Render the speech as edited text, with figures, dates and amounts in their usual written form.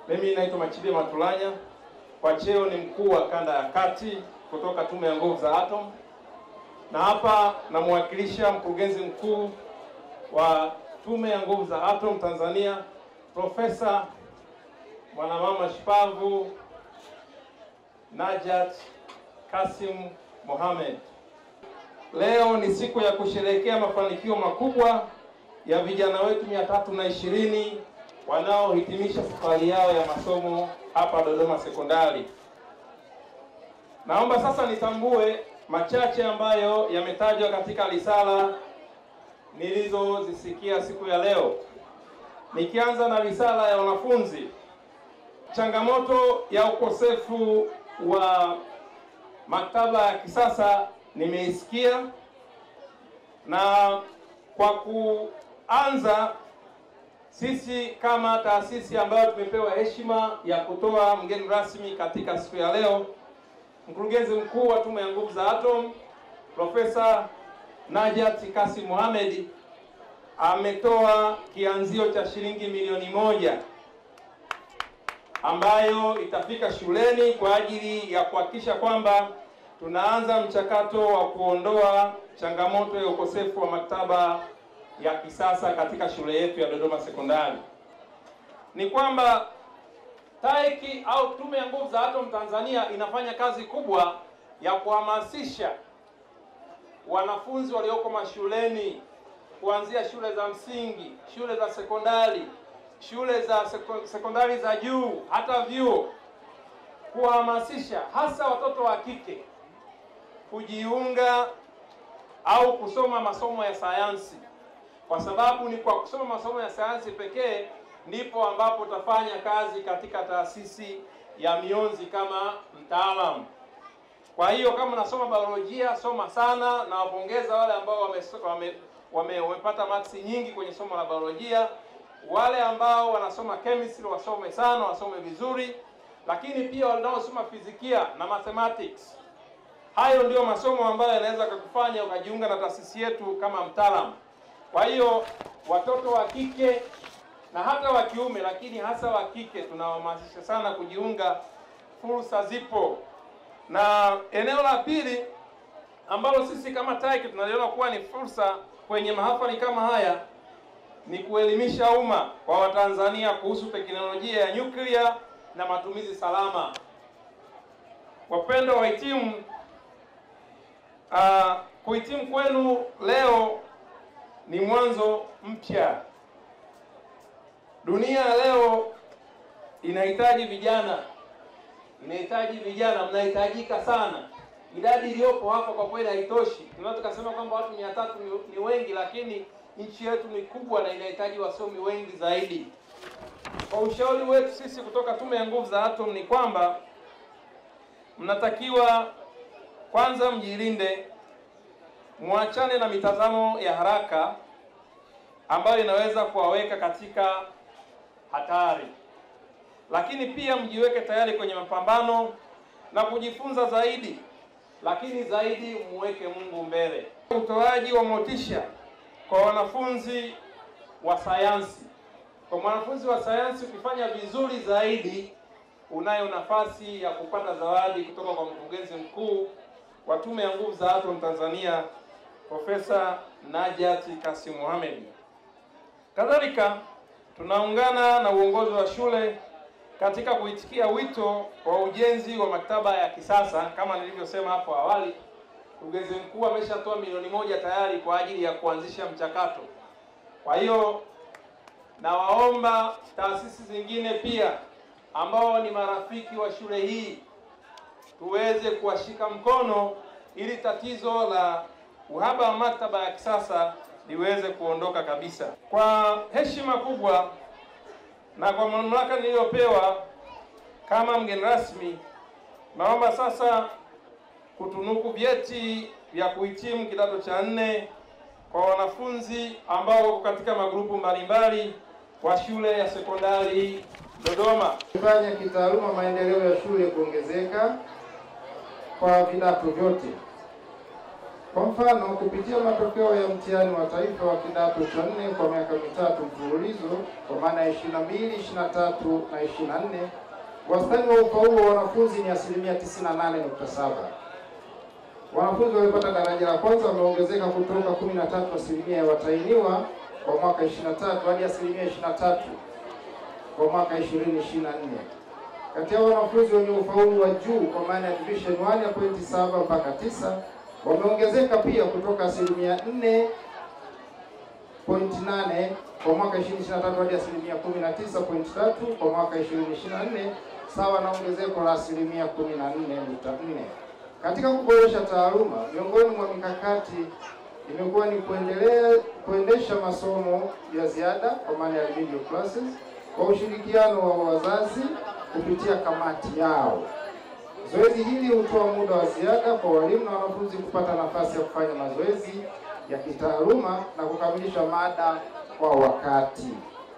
Mimi naitwa Machide Matulanya, kwa cheo ni mkuu wa kanda ya kati kutoka Tume ya Nguvu za Atom, na hapa namwakilisha mkurugenzi mkuu wa Tume ya Nguvu za Atom Tanzania, Profesa mwanamama shupavu Najat Kasim Mohamed. Leo ni siku ya kusherehekea mafanikio makubwa ya vijana wetu 320 wanaohitimisha safari yao ya masomo hapa Dodoma Sekondari. Naomba sasa nitambue machache ambayo yametajwa katika risala nilizozisikia siku ya leo. Nikianza na risala ya wanafunzi, changamoto ya ukosefu wa maktaba ya kisasa nimeisikia, na kwa kuanza, sisi kama taasisi ambayo tumepewa heshima ya kutoa mgeni rasmi katika siku ya leo, mkurugenzi mkuu wa Tume ya Nguvu za Atom Profesa Najat Kasim Mohamed ametoa kianzio cha shilingi milioni 1 ambayo itafika shuleni kwa ajili ya kuhakikisha kwamba tunaanza mchakato wa kuondoa changamoto ya ukosefu wa maktaba ya kisasa katika shule yetu ya Dodoma Sekondari. Ni kwamba TAEC au Tume ya Nguvu za Atom Tanzania inafanya kazi kubwa ya kuhamasisha wanafunzi walioko mashuleni, kuanzia shule za msingi, shule za sekondari, shule za sekondari za juu, hata vyuo, kuhamasisha hasa watoto wa kike kujiunga au kusoma masomo ya sayansi, kwa sababu ni kwa kusoma masomo ya sayansi pekee ndipo ambapo utafanya kazi katika taasisi ya mionzi kama mtaalamu. Kwa hiyo kama unasoma biolojia, soma sana, na wapongeza wale ambao wamepata maksi nyingi kwenye somo la biolojia. Wale ambao wanasoma chemistry wasome sana, wasome vizuri, lakini pia wanaosoma fizikia na mathematics. Hayo ndio masomo ambayo yanaweza kukufanya ukajiunga na taasisi yetu kama mtaalamu. Kwa hiyo watoto wa kike na hata wa kiume, lakini hasa wa kike, tunawahamasisha sana kujiunga, fursa zipo. Na eneo la pili ambalo sisi kama TAEC tunaliona kuwa ni fursa kwenye mahafali kama haya ni kuelimisha umma kwa Watanzania kuhusu teknolojia ya nyuklia na matumizi salama. Wapendwa wahitimu, kuhitimu kwenu leo ni mwanzo mpya. Dunia leo inahitaji vijana, mnahitajika sana. Idadi iliyopo hapa kwa kweli haitoshi. Tunaweza kusema kwamba watu 300 ni wengi, lakini nchi yetu ni kubwa na inahitaji wasomi wengi zaidi. Kwa ushauri wetu sisi kutoka Tume ya Nguvu za Atom ni kwamba mnatakiwa kwanza mjilinde, muachane na mitazamo ya haraka ambayo inaweza kuwaweka katika hatari, lakini pia mjiweke tayari kwenye mapambano na kujifunza zaidi, lakini zaidi muweke Mungu mbele. Utoaji wa motisha kwa wanafunzi wa sayansi. Kwa mwanafunzi wa sayansi ukifanya vizuri zaidi, unayo nafasi ya kupata zawadi kutoka kwa mkurugenzi mkuu wa Tume ya Nguvu za Atom Tanzania, Profesa Najat Kasim Mohamed. Kadhalika, tunaungana na uongozi wa shule katika kuitikia wito wa ujenzi wa maktaba ya kisasa. Kama nilivyosema hapo awali, mkurugenzi mkuu ameshatoa milioni 1 tayari kwa ajili ya kuanzisha mchakato. Kwa hiyo nawaomba taasisi zingine pia ambao ni marafiki wa shule hii tuweze kuwashika mkono ili tatizo la uhaba wa maktaba ya kisasa liweze kuondoka kabisa. Kwa heshima kubwa na kwa mamlaka niliyopewa kama mgeni rasmi, naomba sasa kutunuku vyeti vya kuhitimu kidato cha 4 kwa wanafunzi ambao wako katika magrupu mbalimbali wa shule ya sekondari Dodoma. Kufanya kitaaluma maendeleo ya shule kuongezeka kwa vidato vyote. Kwa mfano, kupitia matokeo ya mtihani wa taifa wa kidato cha 4 kwa miaka mitatu mfululizo, kwa maana ya 22, 23 na 24, wastani wa ufaulu wa wanafunzi ni 98.7%. Wanafunzi waliopata daraja la kwanza wameongezeka kutoka 13% ya watahiniwa kwa mwaka 23 hadi 23% kwa mwaka 2024. Kati ya wanafunzi wenye ufaulu wa juu kwa maana ya division 1 ya pointi 7 mpaka 9 wameongezeka pia kutoka 4.8 kwa mwaka 2023 hadi 19.3 kwa mwaka 2024, sawa na ongezeko la 14.4. Katika kuboresha taaluma, miongoni mwa mikakati imekuwa ni kuendesha masomo ya ziada kwa maana ya video classes kwa ushirikiano wa wazazi kupitia kamati yao. Zoezi hili hutoa muda wa ziada kwa walimu na wanafunzi kupata nafasi ya kufanya mazoezi ya kitaaluma na kukamilisha mada kwa wakati.